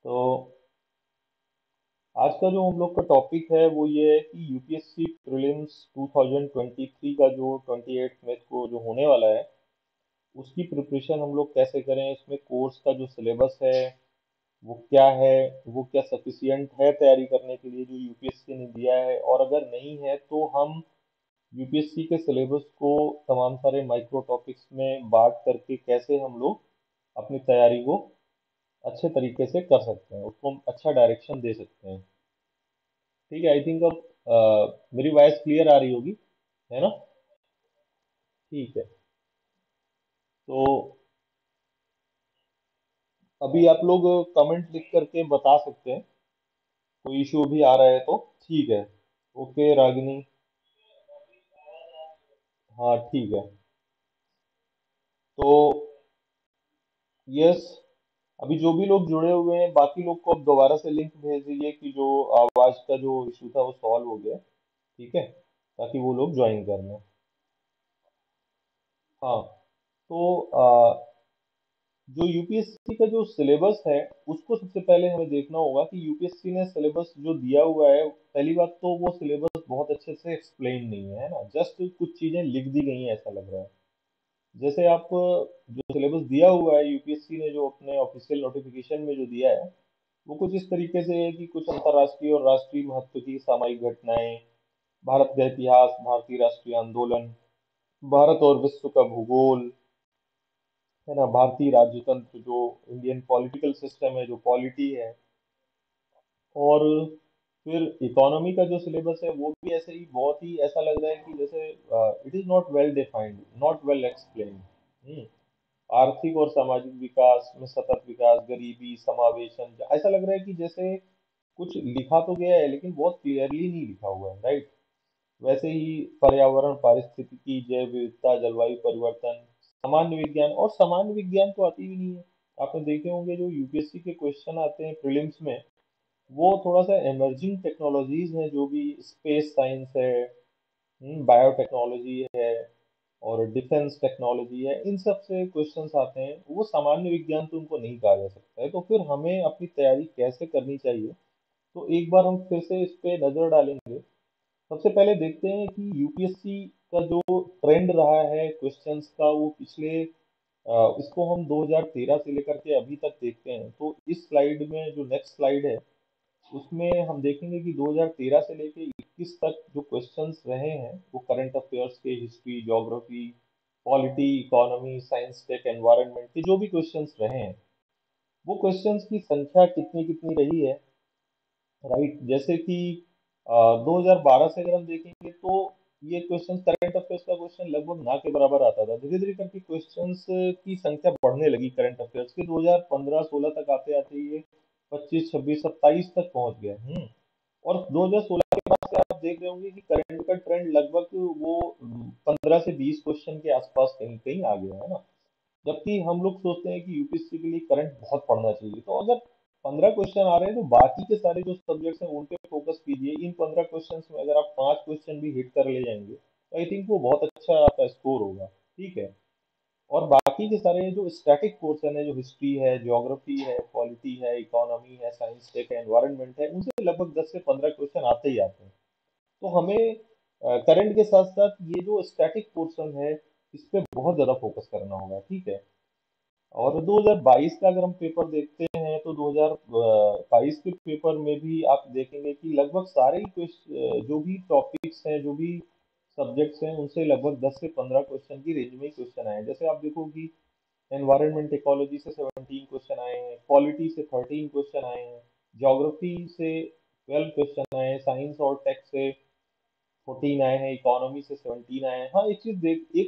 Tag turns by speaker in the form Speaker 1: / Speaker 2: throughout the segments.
Speaker 1: तो आज का जो हम लोग का टॉपिक है वो ये है कि यूपीएससी प्रीलिम्स 2023 का जो 28 मई को जो होने वाला है उसकी प्रिपरेशन हम लोग कैसे करें। इसमें कोर्स का जो सिलेबस है वो क्या है, वो क्या सफिशियंट है तैयारी करने के लिए जो यूपीएससी ने दिया है, और अगर नहीं है तो हम यूपीएससी के सिलेबस को तमाम सारे माइक्रो टॉपिक्स में बांट करके कैसे हम लोग अपनी तैयारी को अच्छे तरीके से कर सकते हैं, उसको हम अच्छा डायरेक्शन दे सकते हैं। ठीक है, आई थिंक अब मेरी वॉइस क्लियर आ रही होगी, है ना? ठीक है। तो अभी आप लोग कमेंट लिख करके बता सकते हैं, कोई इशू भी आ रहा है तो। ठीक है। ओके रागिनी। हाँ ठीक है। तो यस, अभी जो भी लोग जुड़े हुए हैं बाकी लोग को अब दोबारा से लिंक भेज दीजिए कि जो आवाज का जो इशू था वो सॉल्व हो गया। ठीक है, ताकि वो लोग ज्वाइन कर लें। हाँ। तो जो यूपीएससी का जो सिलेबस है उसको सबसे पहले हमें देखना होगा कि यूपीएससी ने सिलेबस जो दिया हुआ है, पहली बात तो वो सिलेबस बहुत अच्छे से एक्सप्लेन नहीं है ना, जस्ट कुछ चीजें लिख दी गई हैं ऐसा लग रहा है। जैसे आप जो सिलेबस दिया हुआ है यूपीएससी ने जो अपने ऑफिशियल नोटिफिकेशन में जो दिया है वो कुछ इस तरीके से है कि कुछ अंतर्राष्ट्रीय और राष्ट्रीय महत्व की सामयिक घटनाएं, भारत का इतिहास, भारतीय राष्ट्रीय आंदोलन, भारत और विश्व का भूगोल, है ना, भारतीय राज्यतंत्र जो इंडियन पॉलिटिकल सिस्टम है, जो पॉलिटी है, और फिर इकोनॉमी का जो सिलेबस है वो भी ऐसे ही बहुत ही ऐसा लग रहा है कि जैसे it is not well defined, not well explained. आर्थिक और सामाजिक विकास में सतत विकास, गरीबी, समावेशन, ऐसा लग रहा है कि जैसे कुछ लिखा तो गया है लेकिन बहुत क्लियरली नहीं लिखा हुआ है, राइट? वैसे ही पर्यावरण, पारिस्थितिकी, जैव विविधता, जलवायु परिवर्तन, सामान्य विज्ञान, और सामान्य विज्ञान तो आती भी नहीं है। आपने देखे होंगे जो यूपीएससी के क्वेश्चन आते हैं प्रीलिम्स में, वो थोड़ा सा इमर्जिंग टेक्नोलॉजीज हैं, जो भी स्पेस साइंस है, बायोटेक्नोलॉजी है, और डिफेंस टेक्नोलॉजी है, इन सब से क्वेश्चंस आते हैं। वो सामान्य विज्ञान तो उनको नहीं कहा जा सकता है। तो फिर हमें अपनी तैयारी कैसे करनी चाहिए, तो एक बार हम फिर से इस पे नजर डालेंगे। सबसे पहले देखते हैं कि यूपीएससी का जो ट्रेंड रहा है क्वेश्चंस का, वो पिछले इसको हम 2013 से लेकर के अभी तक देखते हैं। तो इस स्लाइड में जो नेक्स्ट स्लाइड है उसमें हम देखेंगे कि 2013 से लेके 21 तक जो क्वेश्चंस रहे हैं वो करंट अफेयर्स के, history, geography, polity, economy, science, tech, environment के जो भी क्वेश्चंस रहे हैं, वो क्वेश्चंस की संख्या कितनी कितनी रही है, राइट? जैसे कि 2012 से अगर हम देखेंगे तो ये क्वेश्चन, करंट अफेयर्स का क्वेश्चन लगभग ना के बराबर आता था। धीरे धीरे करके क्वेश्चंस की संख्या बढ़ने लगी करंट अफेयर्स की। 2015-16 तक आते आते ये 25, 26, 27 तक पहुंच गया। और 2016 के बाद से आप देख रहे होंगे कि करंट का ट्रेंड लगभग वो 15 से 20 क्वेश्चन के आसपास कहीं कहीं आ गया है ना। जबकि हम लोग सोचते हैं कि यूपीएससी के लिए करंट बहुत पढ़ना चाहिए। तो अगर 15 क्वेश्चन आ रहे हैं तो बाकी के सारे जो सब्जेक्ट्स हैं उन पे फोकस कीजिए। इन 15 क्वेश्चंस में अगर आप 5 क्वेश्चन भी हिट कर ले जाएंगे तो आई थिंक वो बहुत अच्छा आपका स्कोर होगा। ठीक है। और बाकी के सारे जो स्टैटिक पोर्शन है, जो हिस्ट्री है, ज्योग्राफी है, पॉलिटी है, इकोनॉमी है, साइंस, टेक, एनवायरनमेंट है, उनसे लगभग 10 से 15 क्वेश्चन आते ही आते हैं। तो हमें करंट के साथ साथ ये जो स्टैटिक पोर्शन है इस पे बहुत ज्यादा फोकस करना होगा। ठीक है। और 2022 का अगर हम पेपर देखते हैं तो 2022 के पेपर में भी आप देखेंगे कि लगभग सारे ही जो भी टॉपिक्स हैं, जो भी सब्जेक्ट्स हैं, उनसे लगभग 10 से 15 क्वेश्चन की रेंज में ही क्वेश्चन आए हैं। जैसे आप देखो कि एनवायरनमेंट इकोलॉजी से 17 क्वेश्चन आए हैं, पॉलिटी से 13 क्वेश्चन आए हैं, ज्योग्राफी से 12 क्वेश्चन आए हैं, साइंस और टेक से 14 आए हैं, इकोनॉमी से 17 आए हैं। हाँ, एक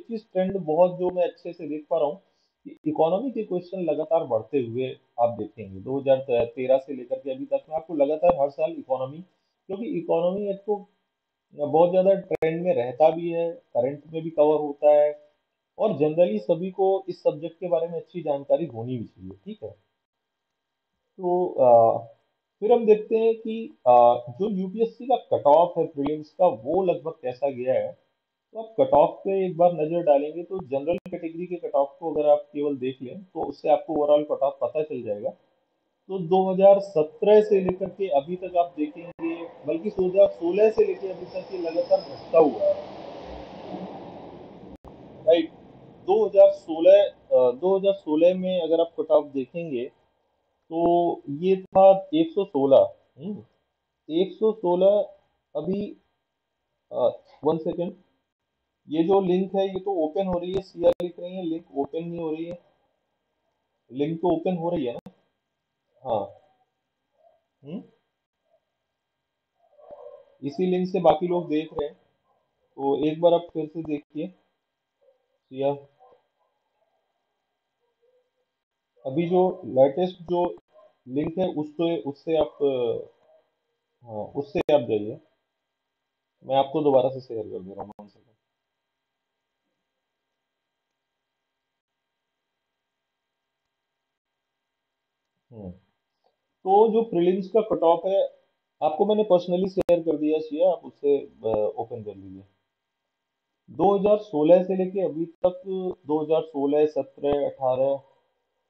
Speaker 1: चीज ट्रेंड बहुत जो मैं अच्छे से देख पा रहा हूँ कि इकोनॉमी के क्वेश्चन लगातार बढ़ते हुए आप देखेंगे 2013 से लेकर के अभी तक में आपको लगातार हर साल इकोनॉमी, क्योंकि इकोनॉमी एक तो बहुत ज्यादा ट्रेंड में रहता भी है, करंट में भी कवर होता है, और जनरली सभी को इस सब्जेक्ट के बारे में अच्छी जानकारी होनी भी चाहिए। ठीक है। तो फिर हम देखते हैं कि जो यूपीएससी का कट ऑफ है प्रीलिम्स का वो लगभग कैसा गया है। तो आप कट ऑफ पे एक बार नजर डालेंगे तो जनरल कैटेगरी के कट ऑफ को अगर आप केवल देख लें तो उससे आपको ओवरऑल कट ऑफ पता चल जाएगा। तो 2017 से लेकर के अभी तक आप देखेंगे, बल्कि 2016 से लेकर अभी तक ये लगातार घटता हुआ है, राइट। 2016 2016 में अगर आप कट ऑफ देखेंगे तो ये था 116। 116। अभी 1 सेकेंड, ये जो लिंक है ये तो ओपन हो रही है, सीआर लिख रही है, लिंक ओपन नहीं हो रही है। लिंक तो ओपन हो रही है ना? हाँ। हम्म इसी लिंक से बाकी लोग देख रहे हैं, तो एक बार आप फिर से देखिए। सीआर अभी जो लेटेस्ट जो लिंक है उससे उससे आप हाँ, उससे आप जाइए। मैं आपको दोबारा से शेयर कर दे रहा हूँ 1 सेकेंड। हम्म तो जो प्रीलिम्स का कट ऑफ है, आपको मैंने पर्सनली शेयर कर दिया चाहिए, आप उससे ओपन कर लीजिए। 2016 से लेके अभी तक, 2016, 17, 18,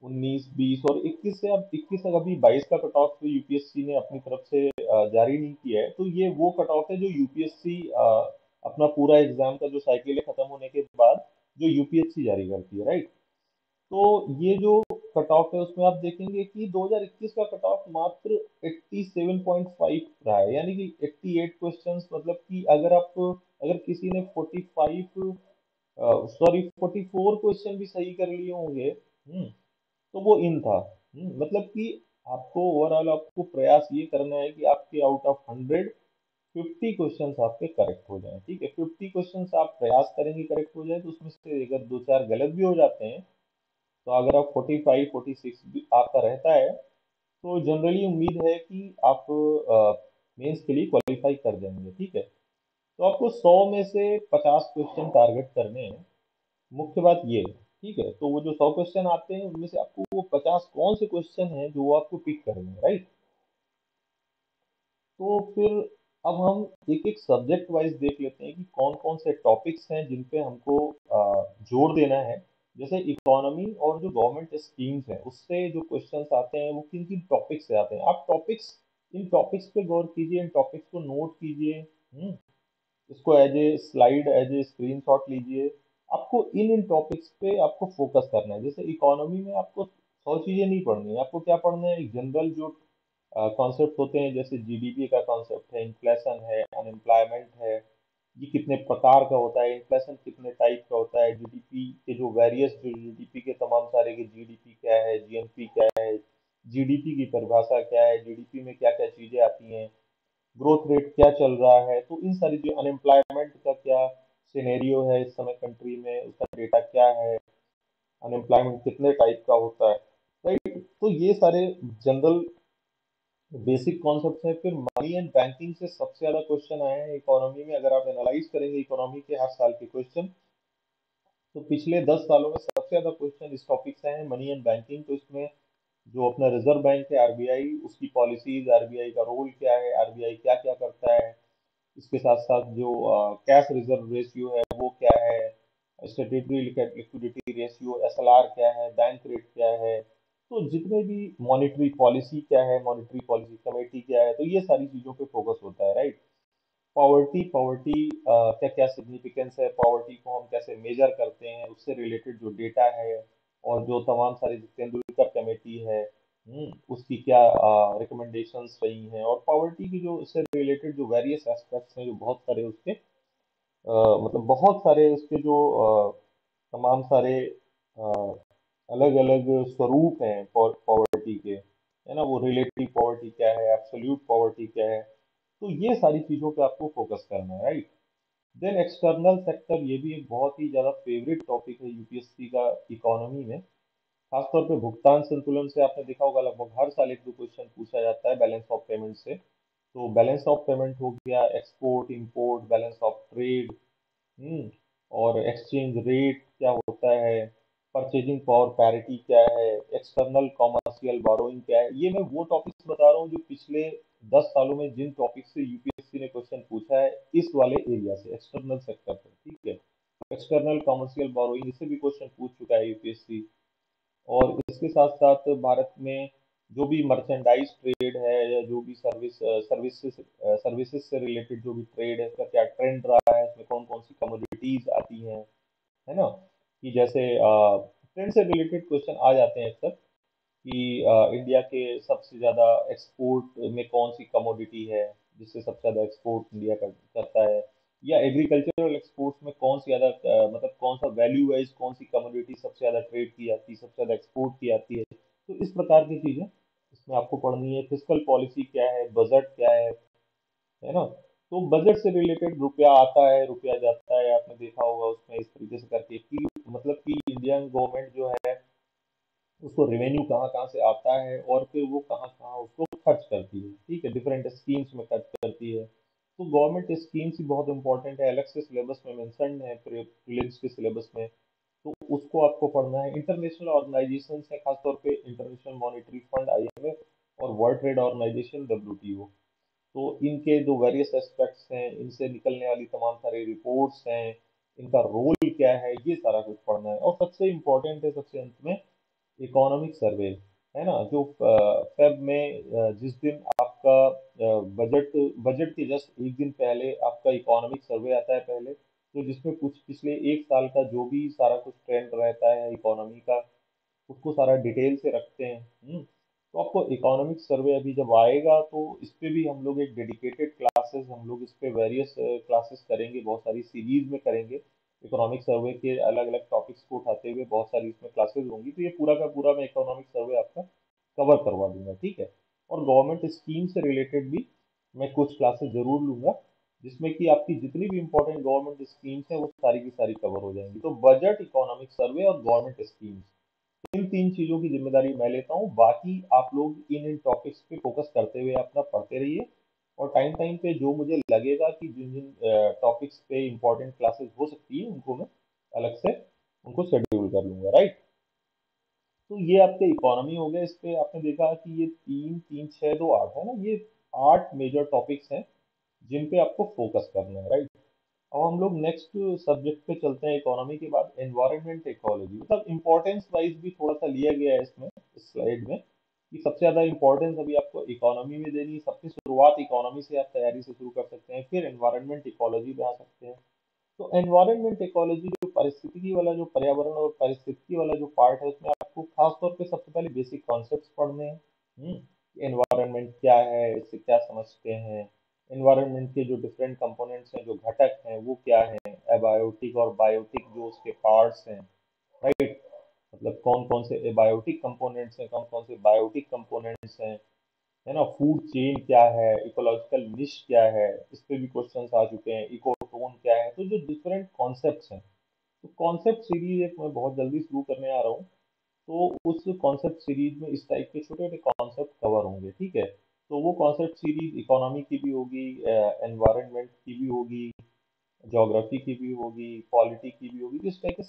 Speaker 1: 19, 20 और 21 से, अब 21 तक, अभी 22 का कट ऑफ यूपीएससी ने अपनी तरफ से जारी नहीं किया है। तो ये वो कट ऑफ है जो यूपीएससी अपना पूरा एग्जाम का जो साइकिल है खत्म होने के बाद जो यूपीएससी जारी करती है, राइट। तो ये जो कट ऑफ है उसमें आप देखेंगे कि 2021 का कट ऑफ मात्र 87.5 रहा है, यानी कि 88 क्वेश्चंस, मतलब कि अगर किसी ने 45, सॉरी 44 क्वेश्चन भी सही कर लिए होंगे, तो वो इन था। मतलब कि आपको ओवरऑल आपको प्रयास ये करना है कि आपके आउट ऑफ 150 क्वेश्चंस आपके करेक्ट हो जाएं, ठीक है। 50 क्वेश्चंस आप प्रयास करेंगे करेक्ट हो जाए, तो उसमें से अगर दो चार गलत भी हो जाते हैं, तो अगर आप 45, 46 भी आपका रहता है, तो जनरली उम्मीद है कि आप मेंस के लिए क्वालिफाई कर जाएंगे, ठीक है। तो आपको 100 में से 50 क्वेश्चन टारगेट करने हैं, मुख्य बात ये है, ठीक है। तो वो जो 100 क्वेश्चन आते हैं उनमें से आपको वो 50 कौन से क्वेश्चन हैं जो वो आपको पिक करेंगे, राइट। तो फिर अब हम एक एक सब्जेक्ट वाइज देख लेते हैं कि कौन कौन से टॉपिक्स हैं जिन पे हमको जोर देना है। जैसे इकोनॉमी और जो गवर्नमेंट स्कीम्स हैं उससे जो क्वेश्चंस आते हैं वो किन किन टॉपिक्स से आते हैं, आप टॉपिक्स, इन टॉपिक्स पे गौर कीजिए, इन टॉपिक्स को नोट कीजिए। इसको as a slide, as a screenshot लीजिए। आपको इन इन टॉपिक्स पे आपको फोकस करना है। जैसे इकोनॉमी में आपको 100 चीजें नहीं पढ़नी है, आपको क्या पढ़ना है, जनरल जो कॉन्सेप्ट होते हैं, जैसे जीडीपी का कॉन्सेप्ट है, इन्फ्लेशन है, अनएम्प्लॉयमेंट है, ये कितने प्रकार का होता है, इन्फ्लेशन कितने टाइप का होता है, जीडीपी के जो वेरियस, जो जीडीपी के तमाम सारे के जीडीपी क्या है, जीएनपी क्या है, जीडीपी की परिभाषा क्या है, जीडीपी में क्या क्या चीजें आती हैं, ग्रोथ रेट क्या चल रहा है, तो इन सारी जो अनएम्प्लॉयमेंट का क्या सिनेरियो है इस समय कंट्री में, उसका डेटा क्या है, अनएम्प्लॉयमेंट कितने टाइप का होता है, राइट। तो ये सारे जनरल बेसिक कॉन्सेप्ट्स हैं। फिर मनी एंड बैंकिंग से सबसे ज्यादा क्वेश्चन आए हैं इकोनॉमी में। अगर आप एनालाइज करेंगे इकोनॉमी के हर साल के क्वेश्चन, तो पिछले 10 सालों में सबसे ज्यादा क्वेश्चन इस टॉपिक से हैं, मनी एंड बैंकिंग। तो इसमें जो अपना रिजर्व बैंक है आरबीआई, उसकी पॉलिसीज, आरबीआई का रोल क्या है, आरबीआई क्या क्या करता है, इसके साथ साथ जो कैश रिजर्व रेशियो है वो क्या है, स्टेटरी लिक्विडिटी रेशियो एसएलआर क्या है, बैंक रेट क्या है, तो जितने भी मॉनेटरी पॉलिसी क्या है, मॉनेटरी पॉलिसी कमेटी क्या है, तो ये सारी चीजों पे फोकस होता है, राइट। पॉवर्टी पॉवर्टी क्या क्या सिग्निफिकेंस है, पॉवर्टी को हम कैसे मेजर करते हैं, उससे रिलेटेड जो डेटा है, और जो तमाम सारी जो तेंदुलकर कमेटी है, उसकी क्या रिकमेंडेशंस रही हैं, और पॉवर्टी की जो उससे रिलेटेड जो वेरियस एस्पेक्ट्स हैं, जो बहुत सारे उसके मतलब बहुत सारे उसके जो तमाम सारे अलग अलग स्वरूप हैं पॉवर्टी के, है ना। वो रिलेटिव पॉवर्टी क्या है, एब्सोल्यूट पॉवर्टी क्या है, तो ये सारी चीजों पे आपको फोकस करना है, राइट। देन एक्सटर्नल सेक्टर, ये भी एक बहुत ही ज्यादा फेवरेट टॉपिक है यूपीएससी का इकोनॉमी में। खासतौर पे भुगतान संतुलन से आपने देखा होगा लगभग हर साल एक दो क्वेश्चन पूछा जाता है बैलेंस ऑफ पेमेंट से। तो बैलेंस ऑफ पेमेंट हो गया, export import, balance of trade, hmm और एक्सचेंज रेट क्या होता है, परचेजिंग पावर पैरिटी क्या है, एक्सटर्नल कॉमर्शियल बोरोइंग क्या है। ये मैं वो टॉपिक्स बता रहा हूँ जो पिछले 10 सालों में जिन टॉपिक से यूपीएससी ने क्वेश्चन पूछा है, इस वाले एरिया से, एक्सटर्नल सेक्टर से, ठीक है। एक्सटर्नल कॉमर्शियल बोरोइंग, इससे भी क्वेश्चन पूछ चुका है यूपीएससी। और इसके साथ साथ भारत में जो भी मर्चेंडाइज ट्रेड है या जो भी सर्विसेज से रिलेटेड जो भी ट्रेड है उसका क्या ट्रेंड रहा है, इसमें कौन कौन सी कमोडिटीज आती हैं, है ना। कि जैसे ट्रेंड से रिलेटेड क्वेश्चन आ जाते हैं अक्सर कि इंडिया के सबसे ज्यादा एक्सपोर्ट में कौन सी कमोडिटी है, जिससे सबसे ज्यादा एक्सपोर्ट इंडिया करता है, या एग्रीकल्चरल एक्सपोर्ट्स में कौन सी ज्यादा मतलब कौन सा वैल्यू वाइज कौन सी कमोडिटी सबसे ज्यादा ट्रेड की जाती है, सबसे ज्यादा एक्सपोर्ट की जाती है। तो इस प्रकार की चीजें इसमें आपको पढ़नी है। फिस्कल पॉलिसी क्या है, बजट क्या है ना। तो बजट से रिलेटेड रुपया आता है रुपया जाता है, आपने देखा होगा उसमें इस तरीके से करके कि मतलब कि इंडियन गवर्नमेंट जो है उसको रेवेन्यू कहाँ कहाँ से आता है और फिर वो कहाँ कहाँ उसको खर्च करती है, ठीक है, डिफरेंट स्कीम्स में खर्च करती है। तो गवर्नमेंट स्कीम्स ही बहुत इंपॉर्टेंट है, अलग से सिलेबस में मेंशन है प्रीलिम्स के सिलेबस में। तो उसको आपको पढ़ना है। इंटरनेशनल ऑर्गेनाइजेशन है, खासतौर पे इंटरनेशनल मॉनेटरी फंड आईएमएफ और वर्ल्ड ट्रेड ऑर्गेनाइजेशन डब्ल्यूटीओ। तो इनके जो वेरियस एस्पेक्ट्स हैं, इनसे निकलने वाली तमाम सारी रिपोर्ट्स हैं, इनका रोल क्या है, ये सारा कुछ पढ़ना है। और सबसे इम्पोर्टेंट है सबसे अंत में इकोनॉमिक सर्वे, है ना, जो फेब में जिस दिन आपका बजट बजट के जस्ट एक दिन पहले आपका इकोनॉमिक सर्वे आता है पहले, तो जिसमें कुछ पिछले एक साल का जो भी सारा कुछ ट्रेंड रहता है इकोनॉमी का उसको सारा डिटेल से रखते हैं। तो आपको इकोनॉमिक सर्वे अभी जब आएगा तो इस पे भी हम लोग एक डेडिकेटेड क्लासेस हम लोग इस पे वेरियस क्लासेस करेंगे, बहुत सारी सीरीज में करेंगे। इकोनॉमिक सर्वे के अलग अलग टॉपिक्स को उठाते हुए बहुत सारी इसमें क्लासेस होंगी, तो ये पूरा का पूरा मैं इकोनॉमिक सर्वे आपका कवर करवा दूंगा, ठीक है। और गवर्नमेंट स्कीम से रिलेटेड भी मैं कुछ क्लासेस जरूर लूंगा, जिसमें कि आपकी जितनी भी इंपॉर्टेंट गवर्नमेंट स्कीम्स हैं वो सारी की सारी कवर हो जाएंगी। तो बजट, इकोनॉमिक सर्वे और गवर्नमेंट स्कीम्स, इन तीन चीजों की जिम्मेदारी मैं लेता हूँ। बाकी आप लोग इन इन टॉपिक्स पे फोकस करते हुए अपना पढ़ते रहिए, और टाइम टाइम पे जो मुझे लगेगा कि जिन जिन टॉपिक्स पे इंपॉर्टेंट क्लासेस हो सकती है उनको मैं अलग से उनको शेड्यूल कर लूंगा, राइट। तो ये आपके इकोनॉमी हो गए। इस पे आपने देखा कि ये 3 3 6 2 8 है ना, ये 8 मेजर टॉपिक्स हैं जिन पे आपको फोकस करना है, राइट। अब हम लोग नेक्स्ट सब्जेक्ट पे चलते हैं। इकोनॉमी के बाद एनवायरनमेंट इकोलॉजी, मतलब इंपॉर्टेंस वाइज भी थोड़ा सा लिया गया है इसमें, इस स्लाइड में, कि सबसे ज्यादा इंपॉर्टेंस अभी आपको इकोनॉमी में देनी है। सबकी शुरुआत इकोनॉमी से आप तैयारी से शुरू कर सकते हैं, फिर एनवायरनमेंट इकोलॉजी में आ सकते हैं। तो एनवायरनमेंट इकोलॉजी जो पारिस्थितिकी वाला, जो पर्यावरण और पारिस्थितिकी वाला जो पार्ट है, उसमें आपको खास तौर पे सबसे पहले बेसिक कॉन्सेप्ट्स पढ़ने हैं। एनवायरनमेंट क्या है, इससे क्या समझते हैं, एनवायरनमेंट के जो डिफरेंट कंपोनेंट्स हैं, जो घटक हैं वो क्या हैं, एबायोटिक और बायोटिक जो उसके पार्ट्स हैं, राइट। मतलब कौन कौन से एबायोटिक कंपोनेंट्स हैं, कौन कौन से बायोटिक कंपोनेंट्स हैं, है ना। फूड चेन क्या है, इकोलॉजिकल निश क्या है, इस पे भी क्वेश्चंस आ चुके हैं। इकोटोन क्या है, तो जो डिफरेंट कॉन्सेप्ट्स हैं, तो कॉन्सेप्ट सीरीज एक मैं बहुत जल्दी शुरू करने आ रहा हूँ। तो उस कॉन्सेप्ट सीरीज में इस टाइप के छोटे छोटे कॉन्सेप्ट कवर होंगे, ठीक है। तो वो कॉन्सेप्ट सीरीज इकोनॉमी की भी होगी, एनवायरनमेंट की भी होगी, ज्योग्राफी की भी होगी, पॉलिटी की भी होगी। तो इस टाइप के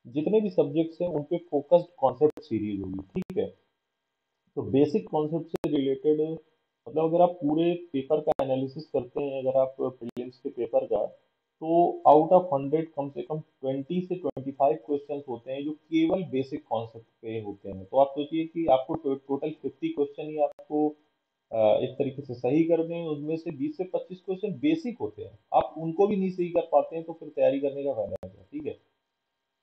Speaker 1: जितने भी सब्जेक्ट्स हैं उन पे फोकस्ड कॉन्सेप्ट सीरीज होगी, ठीक है। तो बेसिक कॉन्सेप्ट से रिलेटेड, मतलब अगर आप पूरे पेपर का एनालिसिस करते हैं, अगर आप प्रीलिम्स के पेपर का, तो आउट ऑफ 100 कम से कम 20 से 25 क्वेश्चन होते हैं जो केवल बेसिक कॉन्सेप्ट पे होते हैं। तो आप सोचिए कि आपको टोटल 50 क्वेश्चन ही आपको एक तरीके से सही करने हैं, उनमें से 20 से 25 क्वेश्चन बेसिक होते हैं। आप उनको भी नहीं सही कर पाते हैं तो फिर तैयारी करने का फायदा क्या, ठीक है।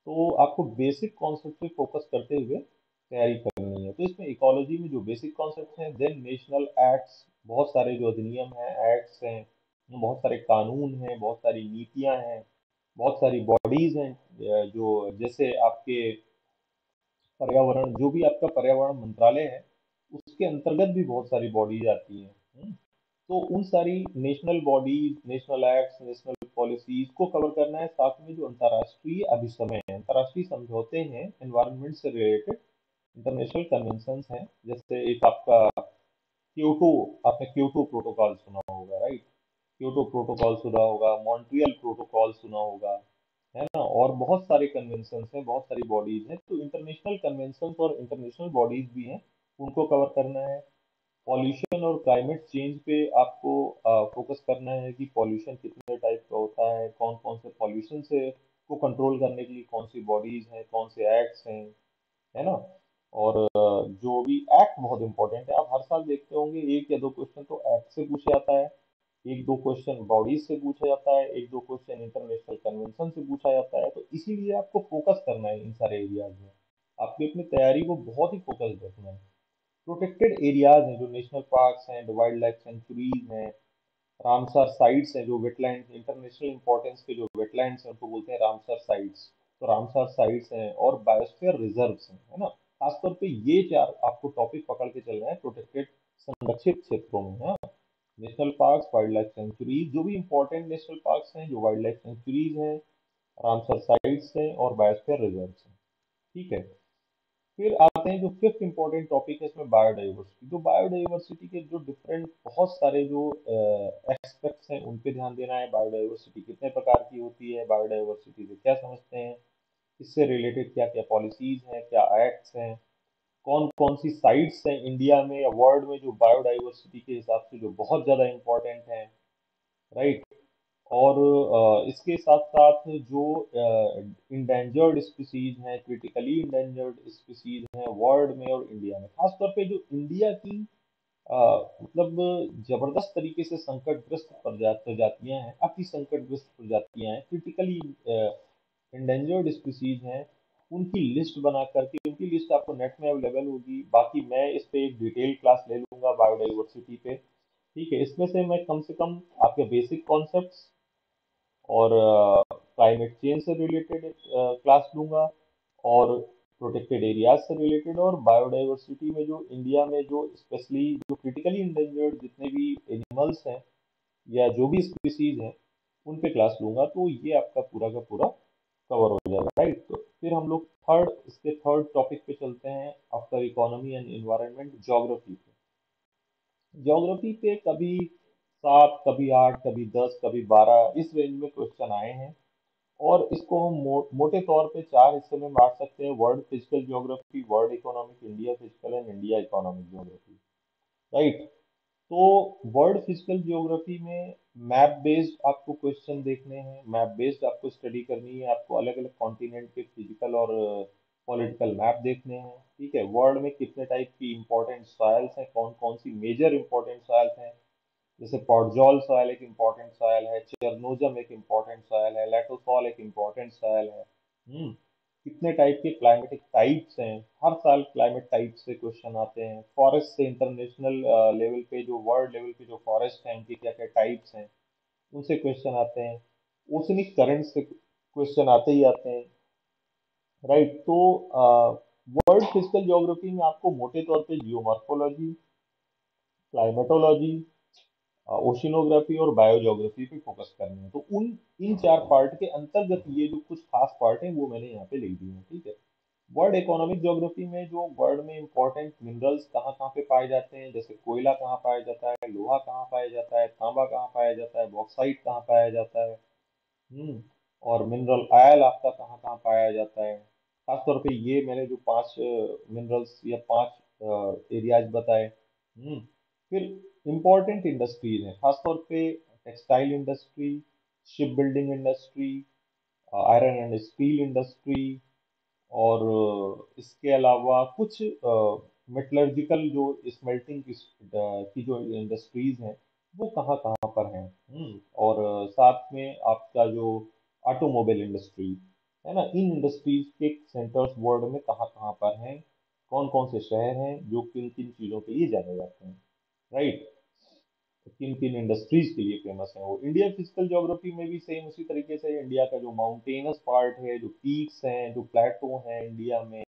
Speaker 1: तो आपको बेसिक कॉन्सेप्ट पे फोकस करते हुए तैयारी करनी है। तो इसमें इकोलॉजी में जो बेसिक कॉन्सेप्ट हैं, देन नेशनल एक्ट्स, बहुत सारे जो अधिनियम हैं, एक्ट्स हैं, बहुत सारे कानून हैं, बहुत सारी नीतियां हैं, बहुत सारी बॉडीज हैं, जो जैसे आपके पर्यावरण, जो भी आपका पर्यावरण मंत्रालय है उसके अंतर्गत भी बहुत सारी बॉडीज आती हैं। तो उन सारी national bodies, national acts, national policies को कवर करना है। साथ में जो अंतर्राष्ट्रीय अभिसमय है, अंतर्राष्ट्रीय समझौते हैं एनवायरनमेंट से रिलेटेड, इंटरनेशनल कन्वेंशंस हैं, जैसे एक आपका क्योटो, आपने क्योटो प्रोटोकॉल सुना होगा, राइट। क्योटो प्रोटोकॉल सुना होगा, मॉन्ट्रियल प्रोटोकॉल सुना होगा, है ना। और बहुत सारे कन्वेंशंस हैं, बहुत सारी बॉडीज हैं। तो इंटरनेशनल कन्वेंशंस और इंटरनेशनल बॉडीज भी हैं, उनको कवर करना है। पॉल्यूशन और क्लाइमेट चेंज पे आपको फोकस करना है कि पॉल्यूशन कितने टाइप का होता है, कौन कौन से पॉल्यूशन से को कंट्रोल करने के लिए कौन सी बॉडीज हैं, कौन से एक्ट्स हैं, है ना। और जो भी एक्ट बहुत इंपॉर्टेंट है, आप हर साल देखते होंगे एक या दो क्वेश्चन तो एक्ट से पूछा जाता है, एक दो क्वेश्चन बॉडीज से पूछा जाता है, एक दो क्वेश्चन इंटरनेशनल कन्वेंशन से पूछा जाता है। तो इसीलिए आपको फोकस करना है इन सारे एरियाज में, आपकी अपनी तैयारी को बहुत ही फोकस्ड रखना है। प्रोटेक्टेड एरियाज हैं जो नेशनल पार्क्स हैं, जो वाइल्ड लाइफ सेंचुरीज हैं, रामसर साइट्स हैं जो वेटलैंड इंटरनेशनल इंपॉर्टेंस के जो वेटलैंड्स हैं उनको बोलते हैं रामसर साइट्स। तो रामसर साइट्स हैं और बायोस्फीयर रिजर्व्स हैं, है ना। खासतौर पे ये चार आपको टॉपिक पकड़ के चलना है प्रोटेक्टेड संरक्षित क्षेत्रों में, हाँ। National parks, wild life sanctuaries, जो भी इंपॉर्टेंट नेशनल पार्क्स हैं, जो वाइल्ड लाइफ सेंचुरीज हैं, रामसर साइट्स हैं और बायोस्फीयर रिजर्व्स हैं, ठीक है। फिर आते हैं जो फिफ्थ इंपॉर्टेंट टॉपिक है इसमें, बायोडाइवर्सिटी। जो बायोडाइवर्सिटी के जो डिफरेंट बहुत सारे जो एस्पेक्ट्स हैं उन पे ध्यान देना है। बायोडाइवर्सिटी कितने प्रकार की होती है, बायोडाइवर्सिटी से क्या समझते हैं, इससे रिलेटेड क्या क्या पॉलिसीज हैं, क्या एक्ट्स हैं, कौन कौन सी साइट्स हैं इंडिया में या वर्ल्ड में जो बायोडाइवर्सिटी के हिसाब से जो बहुत ज़्यादा इंपॉर्टेंट हैं, राइट। और इसके साथ साथ जो इंडेंजर्ड स्पीसीज हैं, क्रिटिकली इंडेंजर्ड स्पीसीज हैं वर्ल्ड में और इंडिया में, खासतौर पे जो इंडिया की अ, मतलब जबरदस्त तरीके से संकटग्रस्त प्रजातियां हैं, अति संकटग्रस्त प्रजातियां हैं, क्रिटिकली इंडेंजर्ड स्पीसीज हैं, उनकी लिस्ट बना करके, उनकी लिस्ट आपको नेट में अवेलेबल होगी। बाकी मैं इस पे एक डिटेल क्लास ले लूंगा बायोडाइवर्सिटी पे, ठीक है। इसमें से मैं कम से कम आपके बेसिक कॉन्सेप्ट्स और क्लाइमेट चेंज से रिलेटेड क्लास लूंगा, और प्रोटेक्टेड एरियाज से रिलेटेड, और बायोडाइवर्सिटी में जो इंडिया में जो स्पेशली जो क्रिटिकली इंडेंजर्ड जितने भी एनिमल्स हैं या जो भी स्पीसीज हैं उन पे क्लास लूंगा। तो ये आपका पूरा का पूरा कवर हो जाएगा, राइट। तो फिर हम लोग इसके थर्ड टॉपिक पे चलते हैं, after economy and environment, geography पे। ज्योग्राफी पे कभी 7, कभी 8, कभी 10, कभी 12 इस रेंज में क्वेश्चन आए हैं। और इसको हम मोटे तौर पे चार हिस्से में बांट सकते हैं: world physical geography, world economic, India physical and India economic geography, right. तो वर्ल्ड फिजिकल ज्योग्राफी में मैप बेस्ड आपको क्वेश्चन देखने हैं, मैप बेस्ड आपको स्टडी करनी है, आपको अलग अलग कॉन्टिनेंट के फिजिकल और पॉलिटिकल मैप देखने हैं, ठीक है। वर्ल्ड में कितने टाइप की इंपॉर्टेंट सॉइल्स हैं, कौन कौन सी मेजर इंपॉर्टेंट सॉइल्स हैं, जैसे पॉडजोल सॉइल एक इम्पॉर्टेंट सॉइल है, चेरनोजम एक इम्पॉर्टेंट सॉइल है, लेटोसॉल एक इम्पॉर्टेंट सॉइल है। कितने टाइप के क्लाइमेटिक टाइप्स हैं, हर साल क्लाइमेट टाइप से क्वेश्चन आते हैं। फॉरेस्ट से इंटरनेशनल लेवल पे जो वर्ल्ड लेवल पे जो फॉरेस्ट हैं उनके क्या क्या टाइप्स हैं उनसे क्वेश्चन आते हैं। ओशनिक करंट से क्वेश्चन आते ही आते हैं, राइट। तो वर्ल्ड फिजिकल ज्योग्राफी में आपको मोटे तौर पे जियोमॉर्फोलॉजी, क्लाइमेटोलॉजी, ओशिनोग्राफी और बायोज्योग्राफी पे फोकस करना है। तो उन इन चार पार्ट के अंतर्गत ये जो कुछ खास पार्ट हैं वो मैंने यहाँ पे लिख दिए हैं, ठीक है। वर्ल्ड इकोनॉमिक ज्योग्राफी में जो वर्ल्ड में इंपॉर्टेंट मिनरल्स कहाँ कहाँ पे पाए जाते हैं, जैसे कोयला कहाँ पाया जाता है, लोहा कहाँ पाया जाता है, तांबा कहाँ पाया जाता है, बॉक्साइट कहाँ पाया जाता है, हम्म और मिनरल ऑयल आपका कहाँ कहाँ पाया जाता है। खासतौर पे ये मैंने जो पांच मिनरल्स या पांच एरियाज बताए। फिर इंपॉर्टेंट इंडस्ट्रीज हैं, खासतौर पे textile industry, ship building industry, iron and steel industry, और इसके अलावा कुछ मेटलर्जिकल जो स्मेल्टिंग की जो इंडस्ट्रीज हैं वो कहाँ कहाँ पर हैं। और साथ में आपका जो ऑटोमोबाइल इंडस्ट्री है ना, इन इंडस्ट्रीज के सेंटर्स वर्ल्ड में कहाँ कहाँ पर हैं, कौन कौन से शहर हैं जो किन किन चीज़ों के लिए जाने जाते हैं, राइट। किन किन इंडस्ट्रीज के लिए फेमस है वो। इंडिया फिजिकल ज्योग्राफी में भी सेम उसी तरीके से इंडिया का जो माउंटेनस पार्ट है, जो पीक्स हैं, जो प्लेटो हैं इंडिया में,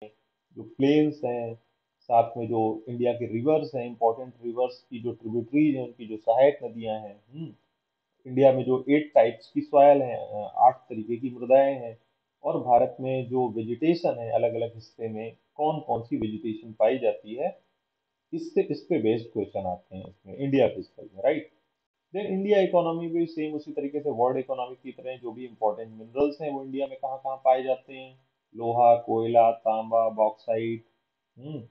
Speaker 1: जो प्लेन्स हैं, साथ में जो इंडिया के रिवर्स हैं, इंपॉर्टेंट रिवर्स की जो ट्रिब्यूटरीज हैं, उनकी जो सहायक नदियां हैं। इंडिया में जो 8 टाइप्स की सॉयल है, 8 तरीके की मृदाएं हैं। और भारत में जो वेजिटेशन है अलग अलग हिस्से में कौन कौन सी वेजिटेशन पाई जाती है, इससे इस पे बेस्ड क्वेश्चन आते हैं इसमें इंडिया फिजिकल में, राइट। देन इंडिया इकोनॉमी भी सेम उसी तरीके से वर्ल्ड इकोनॉमी की तरह जो भी इंपॉर्टेंट मिनरल्स हैं वो इंडिया में कहाँ कहाँ पाए जाते हैं, लोहा, कोयला, तांबा, बॉक्साइट, हम्म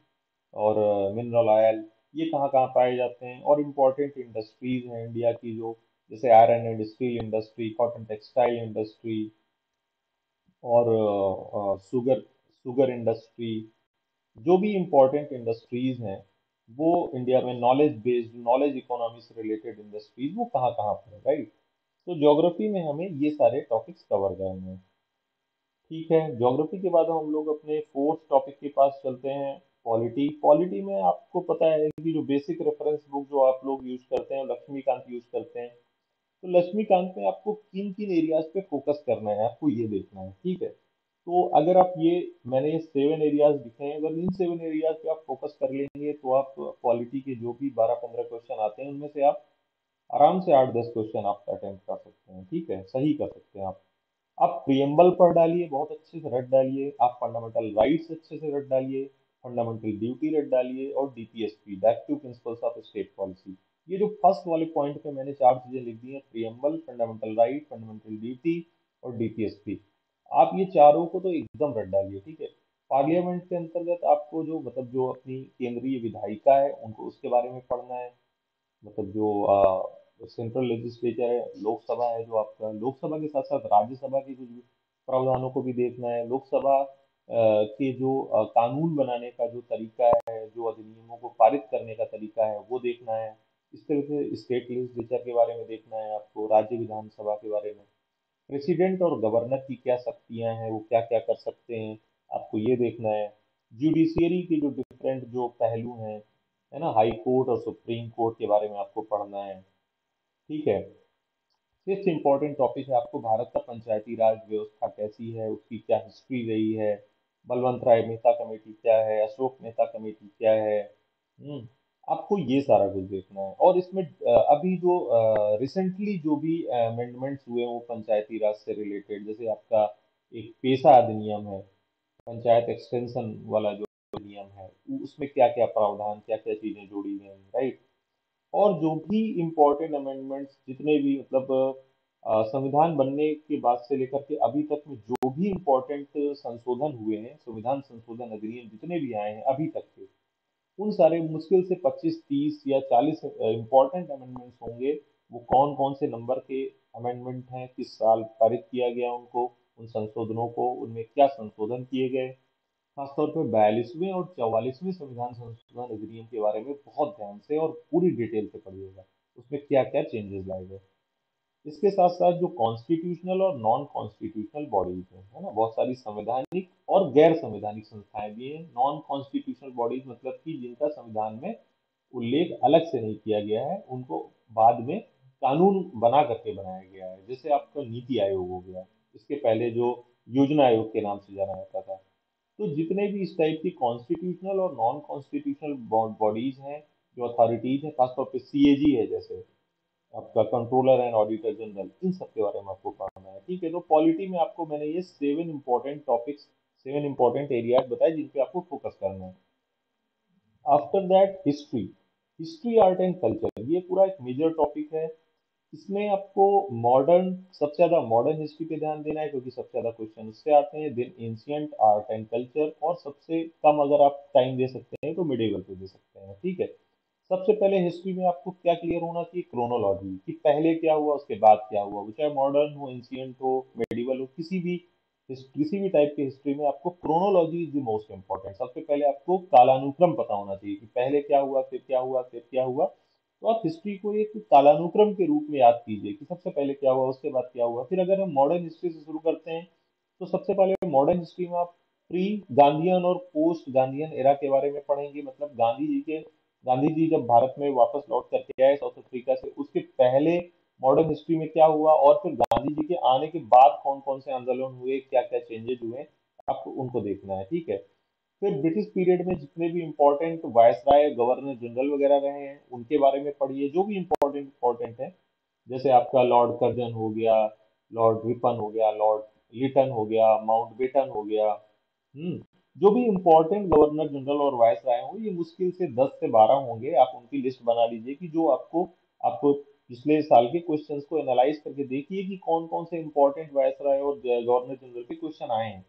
Speaker 1: और मिनरल ऑयल, ये कहाँ कहाँ पाए जाते हैं। और इम्पोर्टेंट इंडस्ट्रीज हैं इंडिया की जो, जैसे iron and steel industry, cotton textile industry, और शुगर शुगर इंडस्ट्री, जो भी इम्पोर्टेंट इंडस्ट्रीज हैं वो इंडिया में, नॉलेज बेस्ड, नॉलेज इकोनॉमी से रिलेटेड इंडस्ट्रीज वो कहाँ कहाँ पर है, राइट। तो ज्योग्राफी में हमें ये सारे टॉपिक्स कवर करने हैं। ठीक है, ज्योग्राफी के बाद हम लोग अपने फोर्थ टॉपिक के पास चलते हैं, पॉलिटी। पॉलिटी में आपको पता है कि जो बेसिक रेफरेंस बुक जो आप लोग यूज करते हैं, लक्ष्मीकांत यूज करते हैं। तो लक्ष्मीकांत में आपको किन किन एरियाज पे फोकस करना है, आपको ये देखना है, ठीक है। तो अगर आप ये, मैंने ये 7 एरियाज लिखे हैं, अगर इन 7 एरियाज पे आप फोकस कर लेंगे तो आप पॉलिटी के जो भी 12-15 क्वेश्चन आते हैं उनमें से आप आराम से 8-10 क्वेश्चन आप अटेम्प्ट कर सकते हैं, ठीक है, सही कर सकते हैं आप प्रियम्बल पढ़ डालिए, बहुत अच्छे से रट डालिए, आप फंडामेंटल राइट्स अच्छे से रट डालिए, फंडामेंटल ड्यूटी रट डालिए, और DPSP, directive principles of state policy. ये जो फर्स्ट वाले पॉइंट पे मैंने 4 चीजें लिख दी हैं, preamble, fundamental right, fundamental duty और डीपीएसपी, आप ये चारों को तो एकदम रट डालिए, ठीक है। पार्लियामेंट के अंतर्गत आपको जो, मतलब जो अपनी केंद्रीय विधायिका है उनको, उसके बारे में पढ़ना है। मतलब जो सेंट्रल लेजिस्लेचर है, लोकसभा है, जो आपका लोकसभा के साथ साथ राज्यसभा के कुछ भी प्रावधानों को भी देखना है। लोकसभा के जो कानून बनाने का जो तरीका है, जो अधिनियमों को पारित करने का तरीका है वो देखना है। इस तरह से स्टेट लेजिस्लेचर के बारे में देखना है आपको, राज्य विधानसभा के बारे में, प्रेसिडेंट और गवर्नर की क्या शक्तियां हैं, वो क्या क्या कर सकते हैं, आपको ये देखना है। जुडिशियरी के जो डिफरेंट जो पहलू हैं, है ना, हाई कोर्ट और सुप्रीम कोर्ट के बारे में आपको पढ़ना है, ठीक है। फिफ्थ इंपॉर्टेंट टॉपिक है आपको, भारत का पंचायती राज व्यवस्था कैसी है, उसकी क्या हिस्ट्री रही है, बलवंत राय मेहता कमेटी क्या है, अशोक मेहता कमेटी क्या है। आपको ये सारा कुछ देखना है। और इसमें अभी जो रिसेंटली जो भी अमेंडमेंट्स हुए हैं वो पंचायती राज से रिलेटेड, जैसे आपका एक पेशा अधिनियम है, पंचायत एक्सटेंशन वाला जो नियम है, उसमें क्या क्या प्रावधान, क्या क्या चीजें जोड़ी गई हैं, राइट। और जो भी इम्पोर्टेंट अमेंडमेंट्स जितने भी, मतलब संविधान बनने के बाद से लेकर के अभी तक में जो भी इम्पोर्टेंट संशोधन हुए हैं, संविधान संशोधन अधिनियम जितने भी आए हैं अभी तक के, उन सारे मुश्किल से 25, 30 या 40 इम्पोर्टेंट अमेंडमेंट्स होंगे। वो कौन कौन से नंबर के अमेंडमेंट हैं, किस साल पारित किया गया उनको, उन संशोधनों को, उनमें क्या संशोधन किए गए, खासतौर पर 42वें और 44वें संविधान संशोधन अधिनियम के बारे में बहुत ध्यान से और पूरी डिटेल से पढ़िएगा, उसमें क्या क्या चेंजेस लाए गए। इसके साथ साथ जो कॉन्स्टिट्यूशनल और नॉन कॉन्स्टिट्यूशनल बॉडीज हैं, है ना, बहुत सारी संवैधानिक और गैर संवैधानिक संस्थाएं भी हैं। नॉन कॉन्स्टिट्यूशनल बॉडीज मतलब कि जिनका संविधान में उल्लेख अलग से नहीं किया गया है, उनको बाद में कानून बना करके बनाया गया है, जैसे आपका नीति आयोग हो गया, इसके पहले जो योजना आयोग के नाम से जाना जाता था। तो जितने भी इस टाइप की कॉन्स्टिट्यूशनल और नॉन कॉन्स्टिट्यूशनल बॉडीज हैं, जो अथॉरिटीज हैं, खासतौर पे सीएजी है जैसे आपका, कंट्रोलर एंड ऑडिटर जनरल, इन सब के बारे में आपको पढ़ना है, ठीक है। तो पॉलिटी में आपको मैंने ये 7 इंपॉर्टेंट टॉपिक्स, 7 इंपॉर्टेंट एरियाज बताए जिन पे आपको फोकस करना है। After that history, history art and culture, ये पूरा एक मेजर टॉपिक है। इसमें आपको मॉडर्न, सबसे ज्यादा मॉडर्न हिस्ट्री पे ध्यान देना है क्योंकि सबसे ज्यादा क्वेश्चन उससे आते हैं, then ancient art and culture, और सबसे कम अगर आप टाइम दे सकते हैं तो मिडिवल पे दे सकते हैं, ठीक है। सबसे पहले हिस्ट्री में आपको क्या क्लियर होना चाहिए, क्रोनोलॉजी, कि पहले क्या हुआ उसके बाद क्या हुआ, वो चाहे मॉडर्न हो, एंशियंट हो, मेडिवल हो, किसी भी टाइप की हिस्ट्री में आपको chronology is the most important. सबसे पहले आपको कालानुक्रम पता होना चाहिए कि पहले क्या हुआ, फिर क्या हुआ, फिर क्या हुआ। तो आप हिस्ट्री को एक कालानुक्रम के रूप में याद कीजिए कि सबसे पहले क्या हुआ, उसके बाद क्या हुआ। फिर अगर हम मॉडर्न हिस्ट्री से शुरू करते हैं तो सबसे पहले मॉडर्न हिस्ट्री में आप प्री गांधीयन और पोस्ट गांधीयन एरा के बारे में पढ़ेंगे, मतलब गांधी जी जब भारत में वापस लौट करके आए साउथ अफ्रीका से, उसके पहले मॉडर्न हिस्ट्री में क्या हुआ, और फिर गांधी जी के आने के बाद कौन कौन से आंदोलन हुए, क्या क्या चेंजेस हुए, आपको उनको देखना है, ठीक है। फिर ब्रिटिश पीरियड में जितने भी इंपॉर्टेंट वायसराय, गवर्नर जनरल वगैरह रहे हैं उनके बारे में पढ़िए, जो भी इंपॉर्टेंट इंपॉर्टेंट है। जैसे आपका लॉर्ड कर्जन हो गया, लॉर्ड रिपन हो गया, लॉर्ड लिटन हो गया, माउंट बेटन हो गया। जो भी इंपॉर्टेंट गवर्नर जनरल और वायस राय हों, ये मुश्किल से 10 से 12 होंगे, आप उनकी लिस्ट बना लीजिए कि जो आपको पिछले साल के क्वेश्चंस को एनालाइज करके देखिए कि कौन कौन से इंपॉर्टेंट वायस राय और गवर्नर जनरल के क्वेश्चन आए हैं।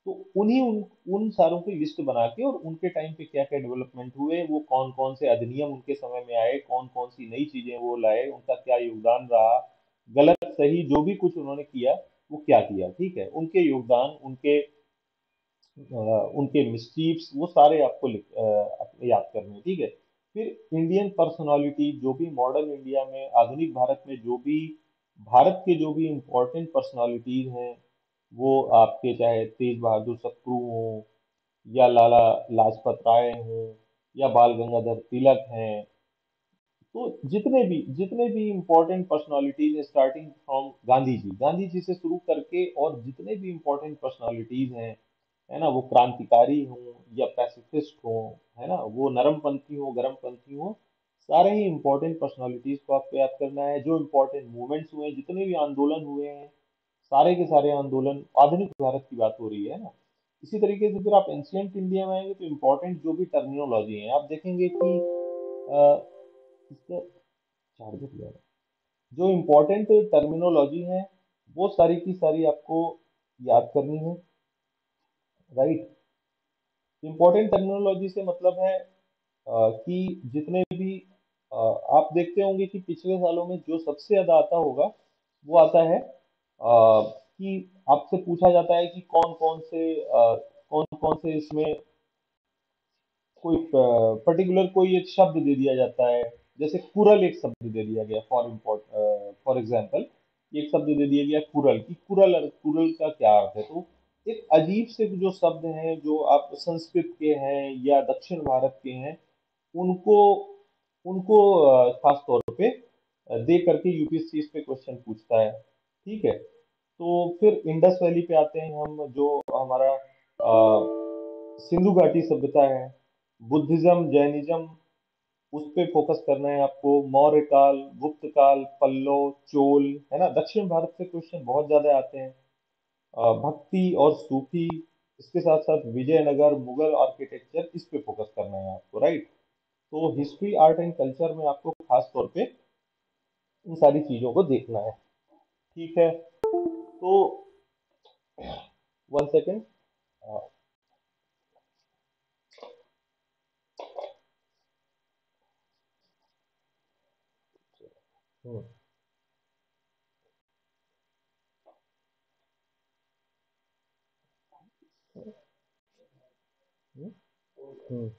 Speaker 1: तो उन सारों की लिस्ट बना के, और उनके टाइम पे क्या क्या डेवलपमेंट हुए, वो कौन कौन से अधिनियम उनके समय में आए, कौन कौन सी नई चीजें वो लाए, उनका क्या योगदान रहा, गलत सही जो भी कुछ उन्होंने किया वो क्या किया, ठीक है, उनके योगदान, उनके उनके मिस्चीफ्स, वो सारे आपको आपको याद करने हैं, ठीक है। फिर इंडियन पर्सनालिटी, जो भी मॉडर्न इंडिया में, आधुनिक भारत में जो भी भारत के जो भी इम्पोर्टेंट पर्सनालिटीज हैं, वो आपके चाहे तेज बहादुर सप्रू हों, या लाला लाजपत राय हों, या बाल गंगाधर तिलक हैं, तो जितने भी इम्पोर्टेंट पर्सनालिटीज है, स्टार्टिंग फ्रॉम गांधी जी से शुरू करके, और जितने भी इम्पोर्टेंट पर्सनालिटीज हैं, है ना, वो क्रांतिकारी हों या पैसिफिस्ट हों, है ना, वो नरमपंथी हो गरमपंथी हो, सारे ही इम्पोर्टेंट पर्सनालिटीज को आपको याद करना है। जो इम्पोर्टेंट मूवमेंट्स हुए हैं, जितने भी आंदोलन हुए हैं, सारे के सारे आंदोलन, आधुनिक भारत की बात हो रही है ना। इसी तरीके से फिर आप एंशियंट इंडिया में आएंगे तो इम्पोर्टेंट जो भी टर्मिनोलॉजी है, आप देखेंगे कि इसका चार्जर लिया है। जो इम्पोर्टेंट टर्मिनोलॉजी है, वो सारी की सारी आपको याद करनी है, राइट। इम्पोर्टेंट टर्मिनोलॉजी से मतलब है कि जितने भी आप देखते होंगे कि पिछले सालों में जो सबसे ज्यादा आता होगा, वो आता है कि आपसे पूछा जाता है कि कौन कौन से इसमें कोई पर्टिकुलर कोई एक शब्द दे दिया जाता है। जैसे कुरल एक शब्द दे दिया गया, फॉर एग्जाम्पल, एक शब्द दे दिया गया कुरल, की कुरल कुरल का क्या अर्थ है। तो एक अजीब से जो शब्द हैं, जो आप संस्कृत के हैं या दक्षिण भारत के हैं, उनको उनको खास तौर पे दे करके यूपीएससी इस पे क्वेश्चन पूछता है, ठीक है। तो फिर इंडस वैली पे आते हैं हम, जो हमारा सिंधु घाटी सभ्यता है, बुद्धिज्म जैनिज्म, उस पे फोकस करना है आपको। मौर्य काल, गुप्त काल, पल्लव, चोल, है ना, दक्षिण भारत से क्वेश्चन बहुत ज्यादा आते हैं। भक्ति और सूफी, इसके साथ साथ विजयनगर, मुगल आर्किटेक्चर, इस पे फोकस करना है आपको, राइट। तो हिस्ट्री, आर्ट एंड कल्चर में आपको खास तौर पे इन सारी चीजों को देखना है, ठीक है। तो 1 सेकेंड। हम्म हम्म हम्म,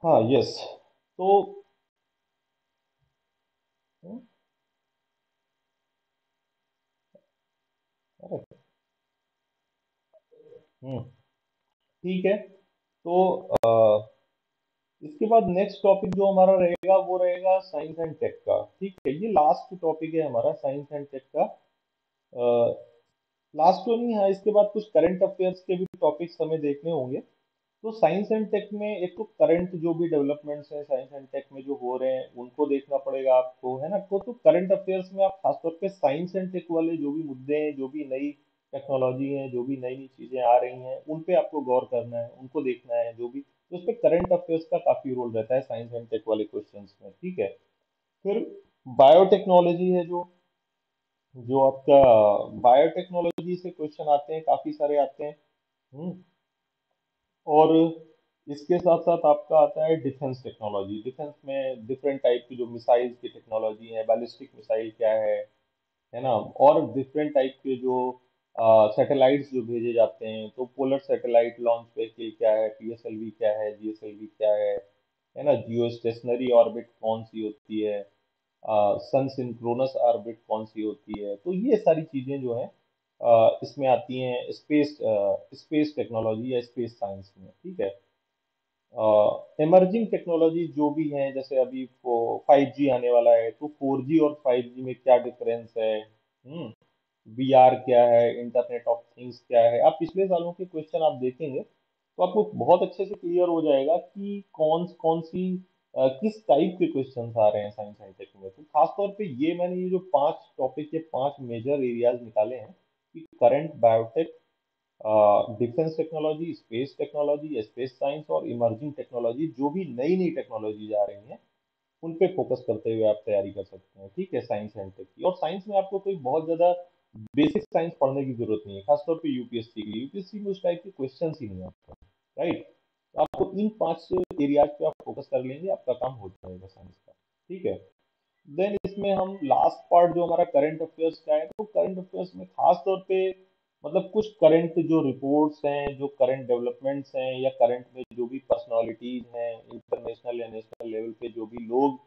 Speaker 1: हाँ, यस। तो हम्म, हम्म, ठीक है। तो इसके बाद नेक्स्ट टॉपिक जो हमारा रहेगा, वो रहेगा साइंस एंड टेक का, ठीक है। ये लास्ट टॉपिक है हमारा, साइंस एंड टेक का। लास्ट तो नहीं है, इसके बाद कुछ करंट अफेयर्स के भी टॉपिक्स हमें देखने होंगे। तो साइंस एंड टेक में एक तो करंट जो भी डेवलपमेंट्स हैं साइंस एंड टेक में जो हो रहे हैं, उनको देखना पड़ेगा आपको, है ना। तो करंट अफेयर्स में आप खासतौर पे साइंस एंड टेक वाले जो भी मुद्दे हैं, जो भी नई टेक्नोलॉजी है, जो भी नई नई चीजें आ रही हैं, उन पे आपको गौर करना है, उनको देखना है। जो भी तो उस पे करंट अफेयर्स का काफी रोल रहता है साइंस एंड टेक वाले क्वेश्चंस में, ठीक है। फिर बायोटेक्नोलॉजी है, जो जो आपका बायोटेक्नोलॉजी से क्वेश्चन आते हैं, काफी सारे आते हैं। हम्म और इसके साथ साथ आपका आता है डिफेंस टेक्नोलॉजी। डिफेंस में डिफरेंट टाइप की जो मिसाइल्स की टेक्नोलॉजी है, बैलिस्टिक मिसाइल क्या है ना, और डिफरेंट टाइप के जो सैटेलाइट्स जो भेजे जाते हैं, तो पोलर सैटेलाइट लॉन्च व्हीकल क्या है, पीएसएलवी क्या है, जीएसएलवी क्या है ना, जियो स्टेशनरी ऑर्बिट कौन सी होती है, सन सिंक्रोनस ऑर्बिट कौन सी होती है। तो ये सारी चीजें जो है इसमें आती हैं स्पेस टेक्नोलॉजी या स्पेस साइंस में, ठीक है। इमर्जिंग टेक्नोलॉजी जो भी हैं, जैसे अभी 5G आने वाला है, तो 4G और 5G में क्या डिफरेंस है, वीआर क्या है, इंटरनेट ऑफ थिंग्स क्या है। आप पिछले सालों के क्वेश्चन आप देखेंगे तो आपको बहुत अच्छे से क्लियर हो जाएगा कि कौन कौन सी किस टाइप के क्वेश्चंस आ रहे हैं साइंस एंड टेक में। तो खासतौर पे ये मैंने ये जो 5 टॉपिक के 5 मेजर एरियाज निकाले हैं, कि current, biotech, defence technology, space technology, space science, और इमर्जिंग टेक्नोलॉजी, जो भी नई नई टेक्नोलॉजी आ रही हैं, उन पे फोकस करते हुए आप तैयारी कर सकते हैं, ठीक है, साइंस एंड टेक की। और साइंस में आपको कोई बहुत ज्यादा बेसिक साइंस पढ़ने की जरूरत नहीं है, खासतौर पे यूपीएससी की। यूपीएससी में उस टाइप के क्वेश्चन ही नहीं आते, राइट। तो आपको इन 5 एरियाज पे आप फोकस कर लेंगे, आपका काम हो जाएगा साइंस का, ठीक है। देन इसमें हम लास्ट पार्ट जो हमारा करंट अफेयर्स का है, तो करंट अफेयर्स में खास तौर पे मतलब कुछ करंट जो रिपोर्ट्स हैं, जो करंट डेवलपमेंट्स हैं, या करंट में जो भी पर्सनालिटीज हैं इंटरनेशनल या नेशनल लेवल पे, जो भी लोग,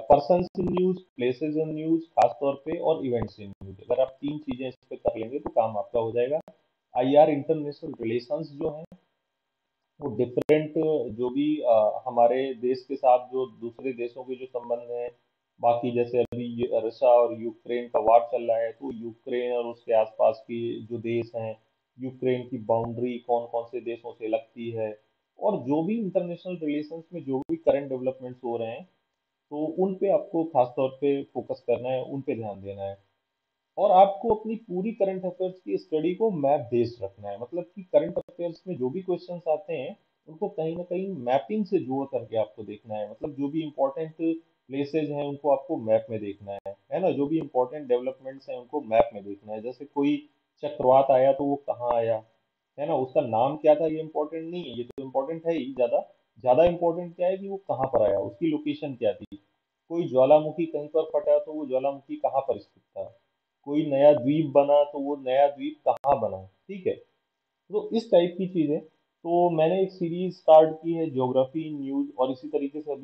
Speaker 1: persons in news, places in news खास तौर पे, और इवेंट्स इन न्यूज, अगर आप तीन चीजें इस पे कर लेंगे तो काम आपका हो जाएगा। आईआर इंटरनेशनल रिलेशंस जो है, वो डिफरेंट जो भी हमारे देश के साथ जो दूसरे देशों के जो संबंध हैं, बाकी जैसे अभी ये रशिया और यूक्रेन का वार चल रहा है, तो यूक्रेन और उसके आसपास के जो देश हैं, यूक्रेन की बाउंड्री कौन कौन से देशों से लगती है, और जो भी इंटरनेशनल रिलेशंस में जो भी करंट डेवलपमेंट्स हो रहे हैं, तो उन पे आपको खास तौर पे फोकस करना है, उन पे ध्यान देना है। और आपको अपनी पूरी करंट अफेयर्स की स्टडी को मैप बेस्ड रखना है, मतलब कि करंट अफेयर्स में जो भी क्वेश्चंस आते हैं, उनको कहीं ना कहीं मैपिंग से जोड़ करके आपको देखना है, मतलब जो भी इंपॉर्टेंट प्लेसेस हैं उनको आपको मैप में देखना है ना, जो भी इंपॉर्टेंट डेवलपमेंट्स हैं उनको मैप में देखना है। जैसे कोई चक्रवात आया तो वो कहाँ आया, है ना, उसका नाम क्या था, ये इंपॉर्टेंट नहीं है, ये तो इंपॉर्टेंट है ही ज्यादा। ज्यादा इंपॉर्टेंट क्या है कि वो कहाँ पर आया, उसकी लोकेशन क्या थी। कोई ज्वालामुखी कहीं पर फटा तो वो ज्वालामुखी कहाँ पर स्थित था। कोई नया द्वीप बना तो वो नया द्वीप कहाँ बना, ठीक है। तो इस टाइप की चीजें। तो मैंने एक सीरीज स्टार्ट की है ज्योग्राफी न्यूज, और इसी तरीके से अभी